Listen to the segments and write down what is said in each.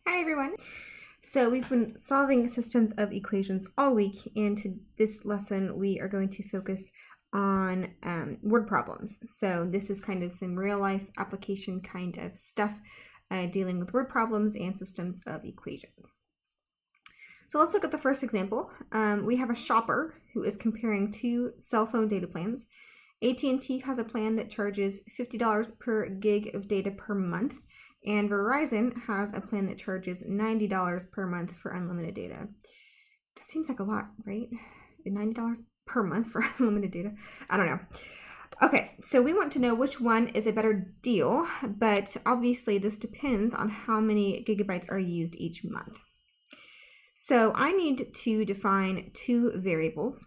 Hi everyone! So we've been solving systems of equations all week, and to this lesson we are going to focus on word problems. So this is kind of some real life application kind of stuff dealing with word problems and systems of equations. So let's look at the first example. We have a shopper who is comparing two cell phone data plans. AT&T has a plan that charges $50 per gig of data per month, and Verizon has a plan that charges $90 per month for unlimited data. That seems like a lot, right? $90 per month for unlimited data? I don't know. Okay, so we want to know which one is a better deal, but obviously this depends on how many gigabytes are used each month. So I need to define two variables,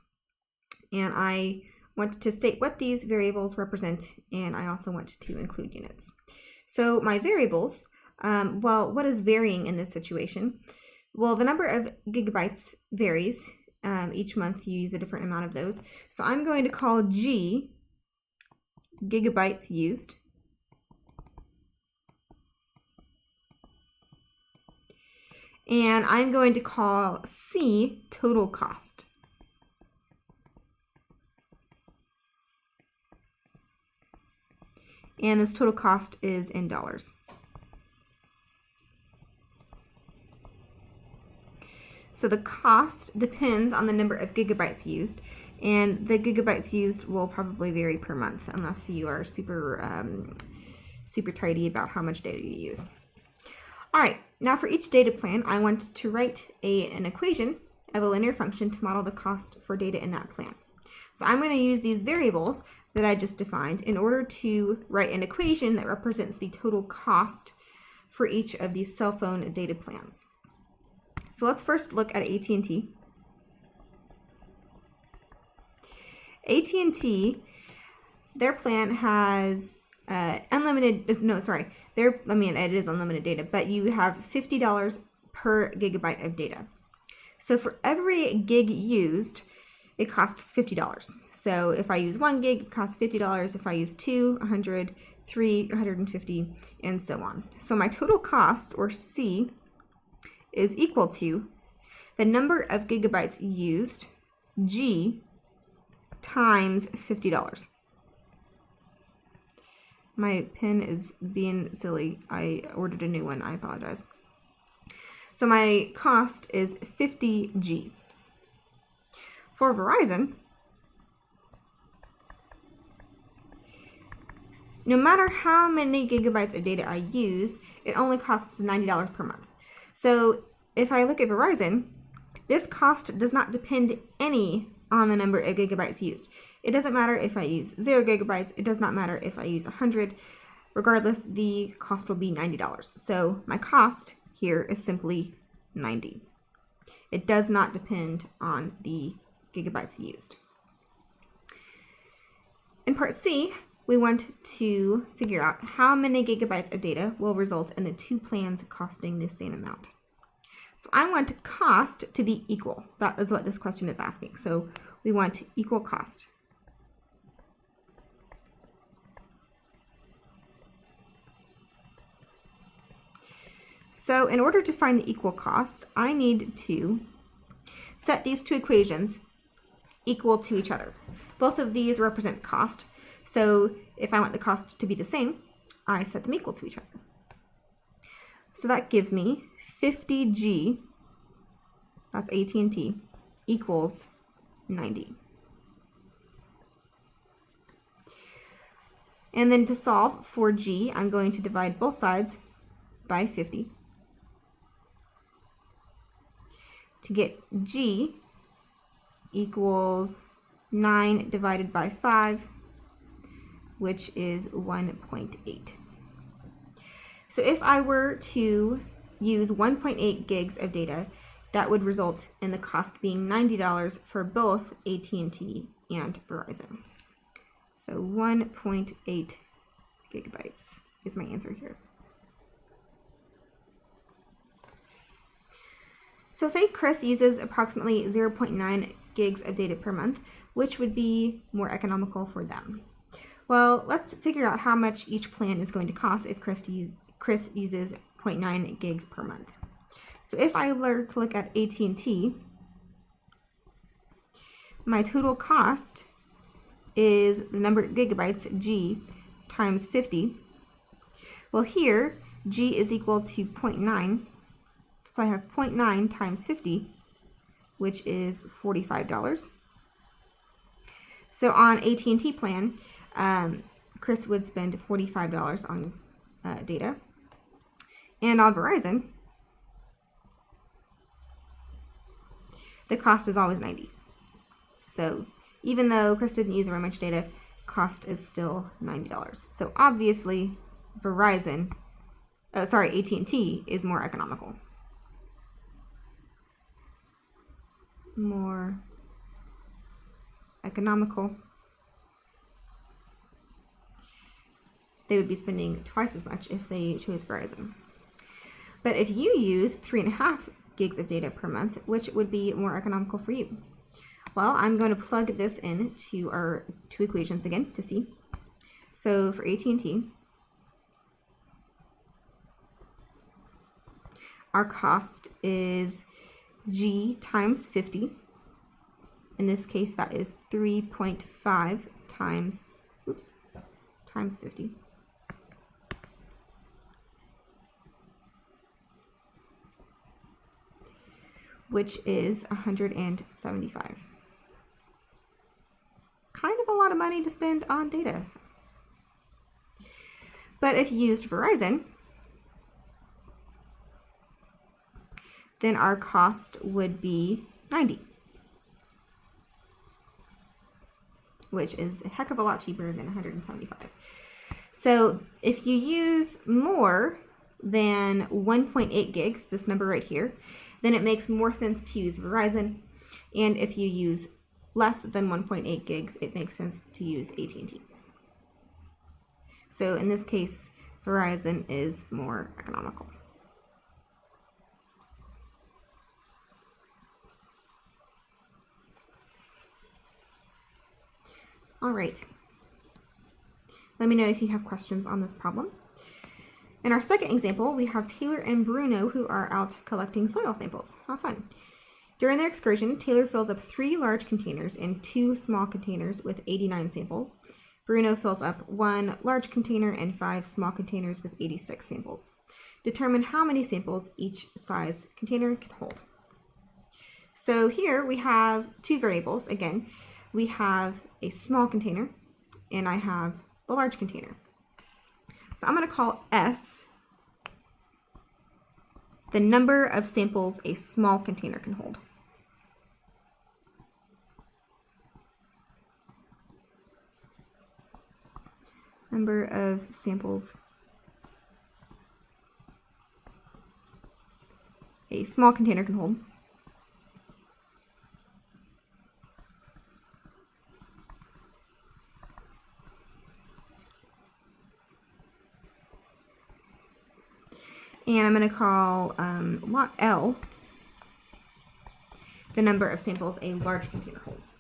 and I want to state what these variables represent, and I also want to include units. So my variables, what is varying in this situation? Well, the number of gigabytes varies. Each month you use a different amount of those. So I'm going to call G gigabytes used. And I'm going to call C total cost. And this total cost is in dollars. So the cost depends on the number of gigabytes used, and the gigabytes used will probably vary per month unless you are super tidy about how much data you use. All right, now for each data plan, I want to write an equation of a linear function to model the cost for data in that plan. So I'm going to use these variables that I just defined in order to write an equation that represents the total cost for each of these cell phone data plans. So let's first look at AT&T. AT&T, their plan has it is unlimited data, but you have $50 per gigabyte of data. So for every gig used, it costs $50. So if I use 1 gig, it costs $50. If I use 2, 100, 3, 150, and so on. So my total cost, or C, is equal to the number of gigabytes used, G, times $50. My pen is being silly. I ordered a new one. I apologize. So my cost is 50G. For Verizon, no matter how many gigabytes of data I use, it only costs $90 per month. So if I look at Verizon, this cost does not depend any on the number of gigabytes used. It doesn't matter if I use 0 gigabytes. It does not matter if I use 100. Regardless, the cost will be $90. So my cost here is simply 90. It does not depend on the gigabytes used. In part C, we want to figure out how many gigabytes of data will result in the two plans costing the same amount. So I want cost to be equal. That is what this question is asking. So we want equal cost. So in order to find the equal cost, I need to set these two equations equal to each other. Both of these represent cost. So if I want the cost to be the same, I set them equal to each other. So that gives me 50G, that's AT&T, equals 90. And then to solve for G, I'm going to divide both sides by 50 to get G equals 9 divided by 5, which is 1.8. So if I were to use 1.8 gigs of data, that would result in the cost being $90 for both AT&T and Verizon. So 1.8 gigabytes is my answer here. So say Chris uses approximately 0.9 gigs of data per month, which would be more economical for them. Well, let's figure out how much each plan is going to cost if Chris uses 0.9 gigs per month. So if I were to look at AT&T, my total cost is the number of gigabytes, G, times 50. Well, here, G is equal to 0.9. So I have 0.9 times 50, which is $45. So on AT&T plan, Chris would spend $45 on data. And on Verizon, the cost is always $90. So even though Chris didn't use very much data, cost is still $90. So obviously AT&T is more economical. More economical. They would be spending twice as much if they chose Verizon. But if you use 3.5 gigs of data per month, which would be more economical for you? Well, I'm going to plug this in to our two equations again to see. So for AT&T, our cost is G times 50. In this case, that is 3.5 times 50. Which is 175. Kind of a lot of money to spend on data. But if you used Verizon, then our cost would be 90, which is a heck of a lot cheaper than 175. So if you use more than 1.8 gigs, this number right here, then it makes more sense to use Verizon. And if you use less than 1.8 gigs, it makes sense to use AT&T. So in this case, Verizon is more economical. All right. Let me know if you have questions on this problem. In our second example, we have Taylor and Bruno who are out collecting soil samples. How fun. During their excursion, Taylor fills up 3 large containers and 2 small containers with 89 samples. Bruno fills up 1 large container and 5 small containers with 86 samples. Determine how many samples each size container can hold. So here we have 2 variables. Again, we have a small container and I have the large container. So I'm going to call S the number of samples a small container can hold. Number of samples a small container can hold. And I'm going to call L the number of samples a large container holds.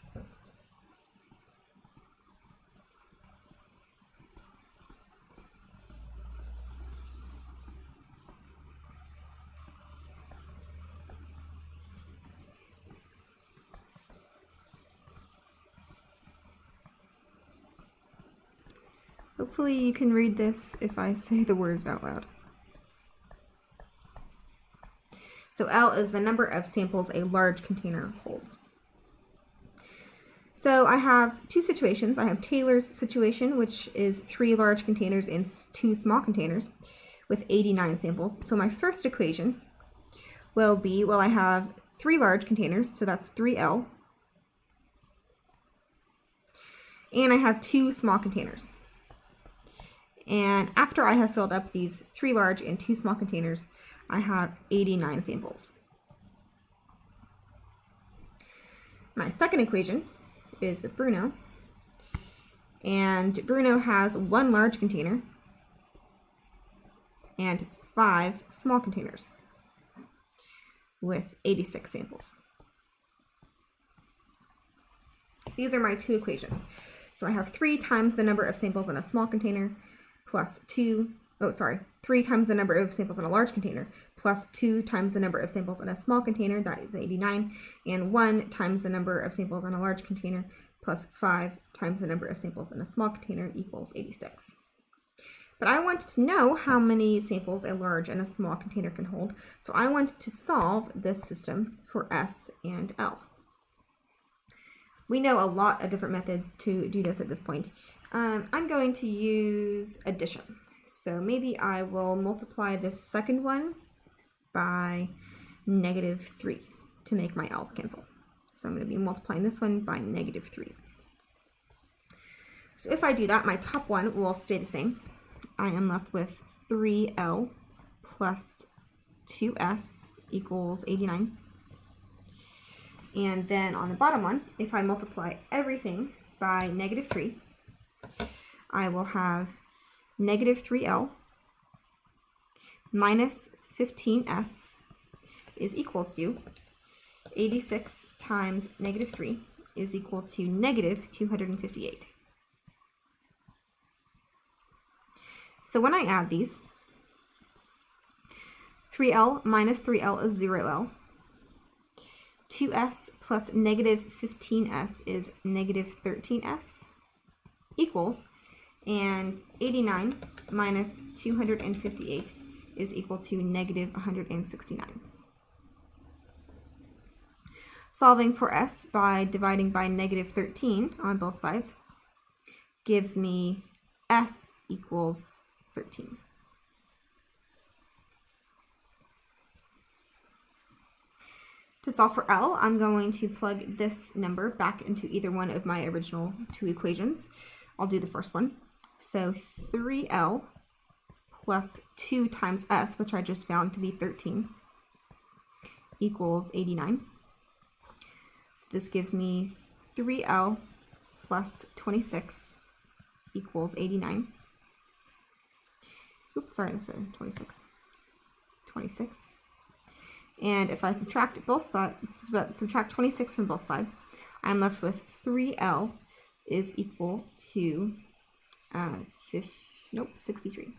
Hopefully you can read this if I say the words out loud. So L is the number of samples a large container holds. So I have 2 situations. I have Taylor's situation, which is 3 large containers and 2 small containers with 89 samples. So my first equation will be, well, I have 3 large containers, so that's 3L. And I have 2 small containers. And after I have filled up these 3 large and 2 small containers, I have 89 samples. My second equation is with Bruno. And Bruno has 1 large container and 5 small containers with 86 samples. These are my 2 equations. So I have 3 times the number of samples in a small container plus 2 3 times the number of samples in a large container, plus 2 times the number of samples in a small container, that is 89, and 1 times the number of samples in a large container, plus 5 times the number of samples in a small container equals 86. But I want to know how many samples a large and a small container can hold, so I want to solve this system for S and L. We know a lot of different methods to do this at this point. I'm going to use addition. So maybe I will multiply this second one by -3 to make my L's cancel. So I'm going to be multiplying this one by -3. So if I do that, my top one will stay the same. I am left with 3L plus 2S equals 89. And then on the bottom one, if I multiply everything by -3, I will have -3L minus 15S is equal to 86 times -3 is equal to -258. So when I add these, 3L minus 3L is 0L. 2S plus -15S is -13S equals, and 89 minus 258 is equal to -169. Solving for S by dividing by -13 on both sides gives me S equals 13. To solve for L, I'm going to plug this number back into either one of my original two equations. I'll do the first one. So 3L plus 2 times S, which I just found to be 13, equals 89. So this gives me 3L plus 26 equals 89. Oops, sorry, that's 26. 26. And if I subtract both sides, subtract 26 from both sides, I'm left with 3L is equal to 63.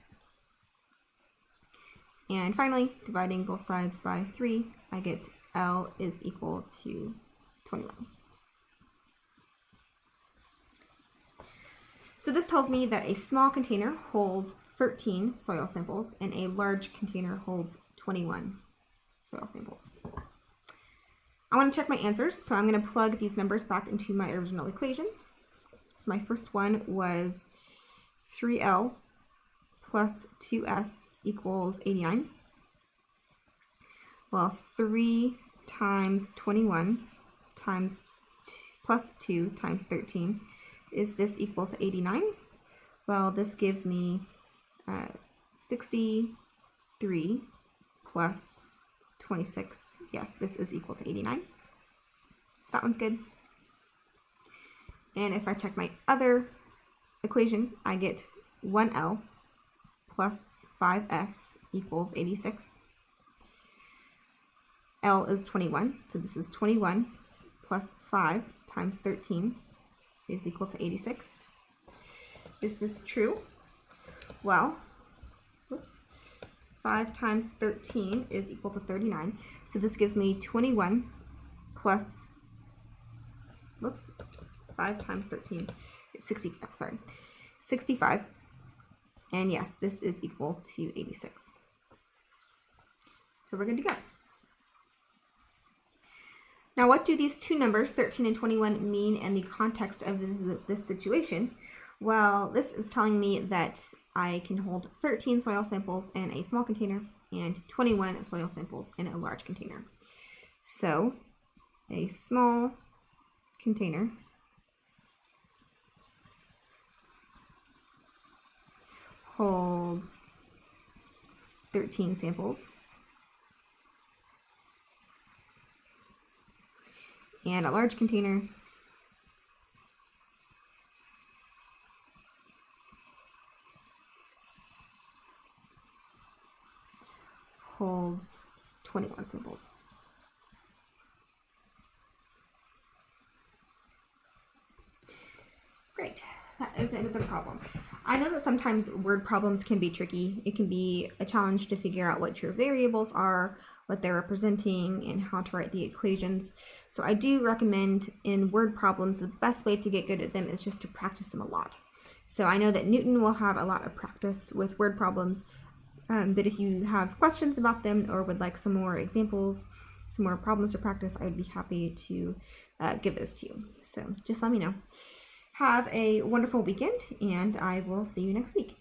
And finally, dividing both sides by 3, I get L is equal to 21. So this tells me that a small container holds 13 soil samples and a large container holds 21 soil samples. I want to check my answers, so I'm going to plug these numbers back into my original equations. So my first one was 3L plus 2S equals 89. Well, 3 times 21 times plus 2 times 13, is this equal to 89? Well, this gives me 63 plus 26. Yes, this is equal to 89. So that one's good. And if I check my other equation, I get 1L plus 5S equals 86. L is 21, so this is 21 plus 5 times 13 is equal to 86. Is this true? Well, whoops. 5 times 13 is equal to 39. So this gives me 21 plus, 5 times 13 is 65. And yes, this is equal to 86. So we're good to go. Now, what do these two numbers, 13 and 21, mean in the context of this situation? Well, this is telling me that I can hold 13 soil samples in a small container and 21 soil samples in a large container. So, a small container holds 13 samples, and a large container holds 21 samples. Great. that is another problem. I know that sometimes word problems can be tricky. It can be a challenge to figure out what your variables are, what they're representing, and how to write the equations. So I do recommend in word problems, the best way to get good at them is just to practice them a lot. So I know that Newton will have a lot of practice with word problems, but if you have questions about them or would like some more examples, some more problems to practice, I would be happy to give those to you. So just let me know. Have a wonderful weekend, and I will see you next week.